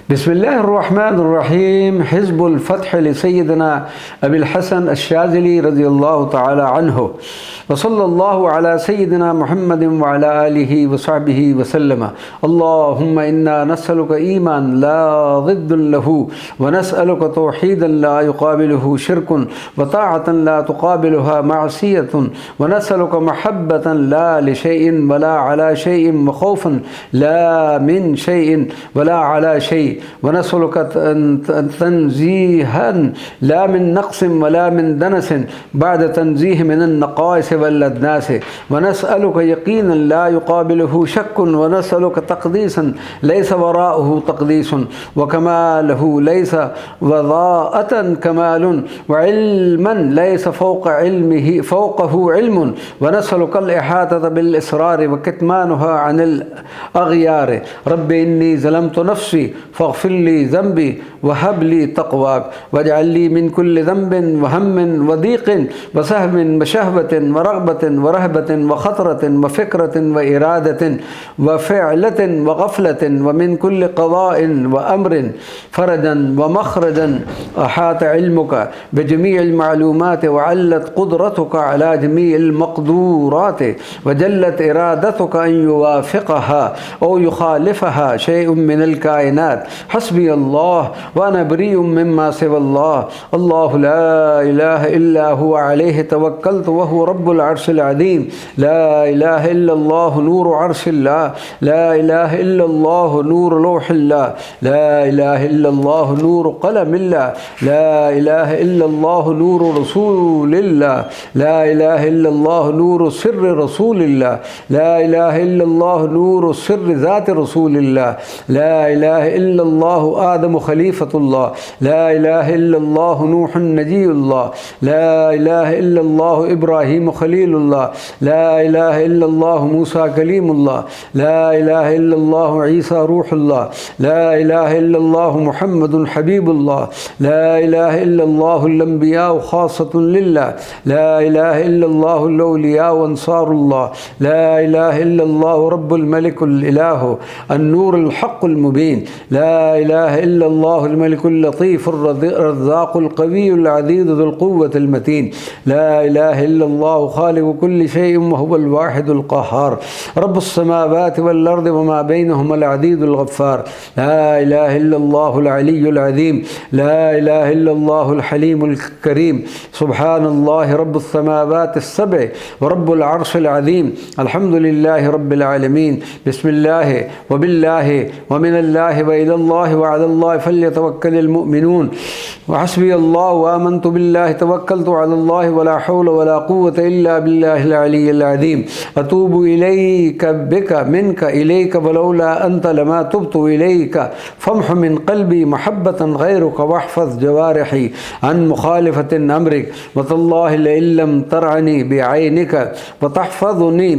बिस्मिल्लाहिर्रहमानिर्रहीम। हिज़्बुल फ़त्ह लिसय्यिदना अबिल हसन अश्शाज़िली रज़ियल्लाहु तआला अन्हु व सल्लल्लाहु अला सय्यिदिना मुहम्मदिन व अला आलिहि व सहबिहि व सल्लम। अल्लाहुम्मा इन्ना नस्अलुका ईमान ला ज़िद्दुन लहू व नस्अलुका तौहीदन ला युक़ाबिलुहु शिरकुन व ताअतन ला तुक़ाबिलुहा मअसियतुन व नस्अलुका महब्बतन ला लिशैइन व ला अला शैइन व खौफन ला मिन शैइन व ला अला शै व नस्अलुका तंज़ीहन ला मिन नक़्सिन व ला मिन दनसिन बअद तंज़ीह मिनन नक़ाइस वल अदनास व नस्अलुका यक़ीनन ला युक़ाबिलुहु शक्कुन व नस्अलुका तक़दीसन लैसा वराअहु तक़दीसुन व कमालहु लैसा वज़ाअतन कमालुन व इल्मन लैसा फ़ौक़हु इल्मुन व नस्अलुका अल इहातता बिल इसरार व कित्मानुहा अनिल अग़यार। रब्बि इन्नी ज़लमतु नफ़्सी फ़ग़फ़िर ली ज़ंबी व हब ली तक़वाक वजअल ली मिन कुल्लि ज़ंबिन व हम्मिन व दीक़िन व सहमिन व शहवतिन व रग़बतिन व रहबतिन व ख़तरतिन व फ़िक्रतिन व इरादतिन व फ़िअलतिन व ग़फ़लतिन व मिन कुल्लि क़ज़ाइन व अम्रिन फ़रजन व मख़रजन अहात इल्मुका बिजमीइल मालूमात व अल्लत क़ुदरतुका अला जमीइल मक़दूरात व जल्लत इरादतुका अन युवाफ़िक़हा औ युख़ालिफ़हा शैउन मिनल कायनात। हस्बी अल्लाह व अना बरीउम मिम्मा सिवल्लाह। अल्लाहु ला इलाहा इल्ला हुवा अलैहि तवक्कलतु व हुवा रब्बुल अर्शिल अज़ीम। ला इलाहा इल्लल्लाहु नूरु अर्शिल्लाह। ला इलाहा इल्लल्लाहु नूरु लौहिल्लाह। ला इलाहा इल्लल्लाहु नूरु क़लमिल्लाह। ला इलाहा इल्लल्लाहु नूरु रसूलिल्लाह। ला इलाहा इल्लल्लाहु नूरु सिर्रि रसूलिल्लाह। ला इलाहा इल्लल्लाहु नूरु सिर्रि ज़ाति रसूलिल्लाह। ला इलाहा इल्लल्लाहु आदम खलीफतुल्लाह। ला इलाहा इल्लल्लाहु नूहुन नजीयुल्लाह। ला इलाहा इल्लल्लाहु इब्राहीम खलीलुल्लाह। ला इलाहा इल्लल्लाहु मूसा कलीमुल्लाह। ला इलाहा इल्लल्लाहु ईसा रूहुल्लाह। ला इलाहा इल्लल्लाहु मुहम्मदुन हबीबुल्लाह। ला इलाहा इल्लल्लाहुल अंबिया खासतुन लिल्लाह। ला इलाहा इल्लल्लाहुल औलिया व अंसारुल्लाह। ला इलाहा इल्लल्लाहु रब्बुल मलिकुल इलाहु अन्नूरुल हक़्क़ुल मुबीन। ला इलाहा इल्लल्लाहुल मलिकुल लतीफ़ुर रज़्ज़ाक़ुल क़वियुल अज़ीज़ुल क़ुव्वतिल मतीन। ला इलाहा इल्लल्लाहु ख़ालिक़ु कुल्लि शैइन व हुवल वाहिदुल क़हार। रब्बुस समावाति वल अर्दि व मा बैनहुमल अज़ीज़ुल ग़फ़्फ़ार। ला इलाहा इल्लल्लाहुल अलिय्युल अज़ीम। ला इलाहा इल्लल्लाहुल हलीमुल करीम। सुब्हानल्लाहि रब्बुस समावातिस सबअ व रब्बुल अर्शिल अज़ीम। अल्हम्दुलिल्लाहि रब्बिल आलमीन। बिस्मिल्लाहि व बिल्लाहि व मिनल्लाहि व इलल्लाहि व अलल्लाहि फल्यतवक्कलिल मुमिनून। व हस्बी अल्लाह व आमनतु बिल्लाहि तवक्कलतु अलल्लाहि व ला हौला व ला क़ुव्वता इल्ला बिल्लाहिल अलिय्यिल अज़ीम। अतूबु इलैका बिका मिनका इलैका व लौला अंत लमा तुब्तु इलैका फम्ह मिन क़ल्बी महब्बतन ग़ैरुका वहफ़ज़ जवारिही अन मुख़ालिफ़तिन अम्रिक व तल्लाहि लइल्लम तरअनी बिअयनिका व तहफ़ज़ुनी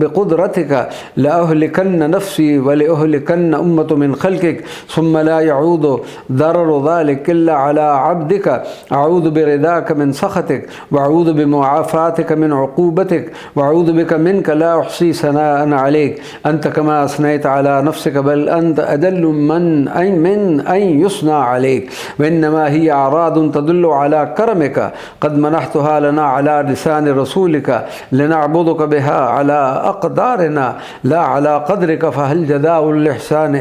बिक़ुदरतिका लअहलिकन्न नफ़्सी व लअहलिकन्न उम्मतु मिन ख़ल्क़िक सुम्मा ला यऊदु दररु ज़ालिक इल्ला अला अब्दिका। अऊज़ु बिरिदाका मिन सख़तिक व अऊज़ु बिमुआफ़ातिका मिन उक़ूबतिक व अऊज़ु बिका मिनका ला उहसी सनाअन अलैक अंत कमा असनैत अला नफ़्सिका बल अंत अदल्लु मिन अन युस्ना अलैक व इन्नमा हिय अरादुन तदुल्लु अला करमिका क़द मनहतुहा लना अला लिसानि रसूलिका लिनअबुदुका बिहा अला अक़दारिना ला अला क़द्रिका फ़हल जज़ाउल इहसान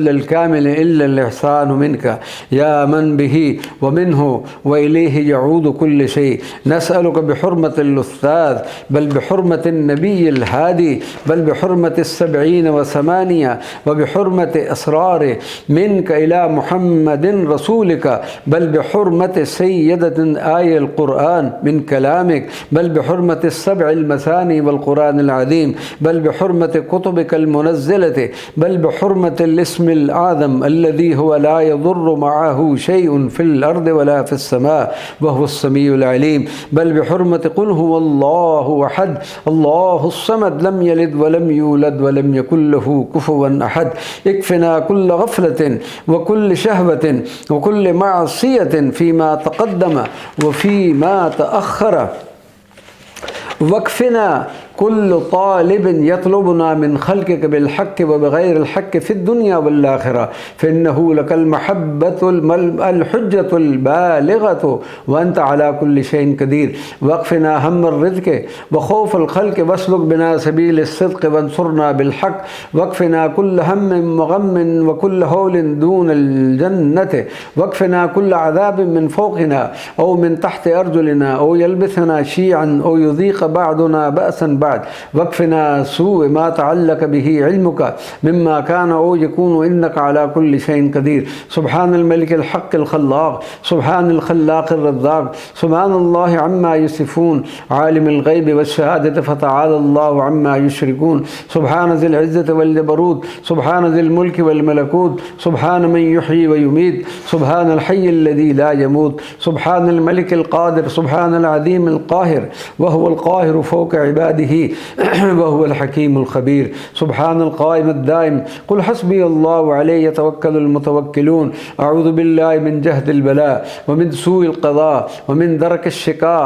अल कामिल इल्ला अल इहसान मिनका या मन बिही व मिन्हु व इलैहि यऊदु कुल्लु शै। नसअलुका बिहुर्मतिल उस्ताद बल बिहुर्मतिन नबिय्यिल हादी बल बिहुर्मतिस सबईन व समानिया व बिहुर्मति असरार मिनका इला मुहम्मदिन रसूलिका बल बिहुर्मति सय्यदतिन आयल कुरआन मिन कलामिक बल बिहुर्मति सबइल मसानी वल कुरानिल अज़ीम बल बिहुर्मति कुतुबिकल मुनज़्ज़लति बल बिहुर्मतिल इस्मिल आज़म अल्लज़ी हुवा ला यज़ुर्रु मअहु शैउन फ़िल अर्दि वला फ़िस समा व हुवस समीउल अलीम बल बिहुर्मति क़ुल हुवल्लाहु अहद अल्लाहुस समद लम यलिद व लम यूलद व लम यकुल लहू कुफ़ुवन अहद। इक्फ़िना कुल्ल ग़फ़लतिन व कुल्ल शहवतिन व कुल्ल मअसियतिन फ़ीमा तक़द्दम व फ़ीमा तअख़्ख़र वक्फ़िना कुल्लु तालिबिन यतलुबुना मिन खल्क़िक बिल हक़्क़ि व बिग़ैरिल हक़्क़ि फ़िद दुनिया वल आख़िरा फ़इन्नहु लकल महब्बतुल अल हुज्जतुल बालिग़तु व अंत अला कुल्लि शैइन क़दीर वक़्फ़िना हम्मर रिज़्क़ि व खौफ़ल ख़ल्क़ि वस्लुक बिना सबीलिस सिद्क़ि वंसुरना बिल हक़्क़ वक़्फ़िना कुल्ल हम्मिन व ग़म्मिन व कुल्ल हौलिन दूनल जन्नति वक़्फ़िना कुल्ल अज़ाबिन मिन फ़ौक़िना औ मिन तहति अर्जुलिना औ यल्बिसना शीअन औ युज़ीक़ बअदुना बअसन बअद वक़्फ़िना सूअ मा तअल्लक़ बिही इल्मुका मिम्मा कान औ यकूनु इन्नका अला कुल्लि शैइन क़दीर सुब्हानल मलिकिल हक़्क़िल ख़ल्लाक़ सुब्हानल ख़ल्लाक़िर रज़्ज़ाक़ सुब्हानल्लाहि अम्मा यसिफ़ून आलिमिल ग़ैबि वश्शहादति फ़तआलल्लाहु अम्मा युश्रिकून सुब्हान ज़िल इज़्ज़ति वल जबरूत सुब्हान ज़िल मुल्कि वल मलकूत सुब्हान मन युह्यी व युमीत सुब्हानल हय्यिल लज़ी ला यमूत सुब्हानल मलिकिल क़ादिर सुब्हानल अज़ीमिल क़ाहिर व हुवल क़ाहिरु फ़ौक़ इबादिही व हुवल हकीमुल ख़बीर सुब्हानल क़ाइमुद दाइम क़ुल हस्बियल्लाहु अलैहि यतवक्कलुल मुतवक्किलून अऊज़ु बिल्लाहि मिन जहदिल बला व मिन सूइल क़ज़ा व मिन दरकिश शिक़ा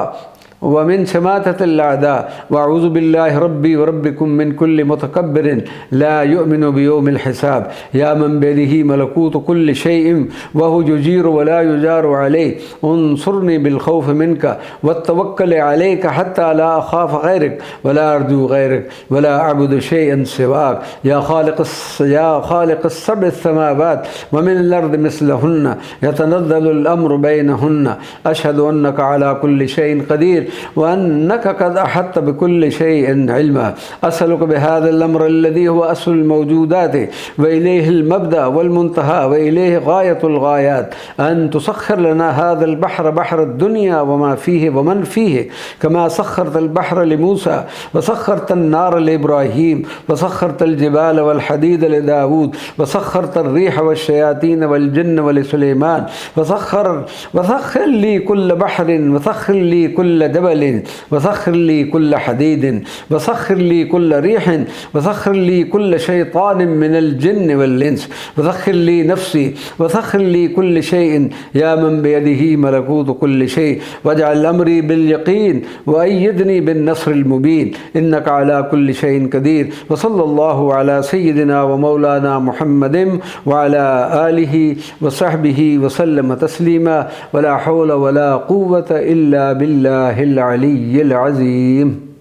वमिन शमाततिल अअदा वअऊज़ु बिल्लाहि रब्बी व रब्बिकुम मिन कुल्लि मुतकब्बिरिन ला युमिनु बियौमिल हिसाब या मन बियदिही मलकूतु कुल्लि शैइन व हुवा युजीरु व ला युजारु अलैहि उन्सुरनी बिल खौफ़ि मिनका वतवक्कल अलैका हत्ता ला अख़ाफ़ गैरक व ला अर्जू गैरक व ला अअबुदु शैअन सिवाक या ख़ालिक़स सबइस समावात व मिनल अर्दि मिस्लहुन्ना यतनज़्ज़लुल अम्रु बैनहुन्ना अशहदु अन्नका अला कुल्लि शैइन क़दीर वअन्नक क़द अहत्त बिकुल्लि शैइन इल्मा असअलुक बिहाज़ल अम्र अल्लज़ी हुवा असलुल मौजूदाति व इलैहिल मब्दा वल मुंतहा व इलैहि गायतुल गायात अन तुसख्खिर लना हाज़ल बहर बहरद दुनिया व मा फ़ीहि व मन फ़ीहि कमा सख्खरतल बहर लिमूसा व सख्खरतन नार लिइब्राहीम व सख्खरतल जिबाल वल हदीद लिदाऊद व सख्खरतर रिह वश्शयातीन वल जिन्न वलिसुलैमान व सख्खिर ली कुल्ल बहरिन व सख्खिर ली कुल्ल जबलिन व सख्खिर ली कुल्ल हदीदिन व सख्खिर ली कुल्ल रिहिन व सख्खिर ली कुल्ल शैतानिन मिनल जिन्न वल इंस व सख्खिर ली नफ्सी व सख्खिर ली कुल्ल शैइन या मन बियदिही मलकूतु कुल्लि शै वजअल अमरी बिल यक़ीन व अय्यिदनी बिन नस्रिल मुबीन इन्नका अला कुल्लि शैइन क़दीर व सल्लल्लाहु अला सय्यिदिना व मौलाना मुहम्मदिन व अला आलिहि व सहबिहि व सल्लम तस्लीमा वला हौला वला क़ुव्वता इल्ला बिल्लाहिल अलिय्यिल अज़ीम।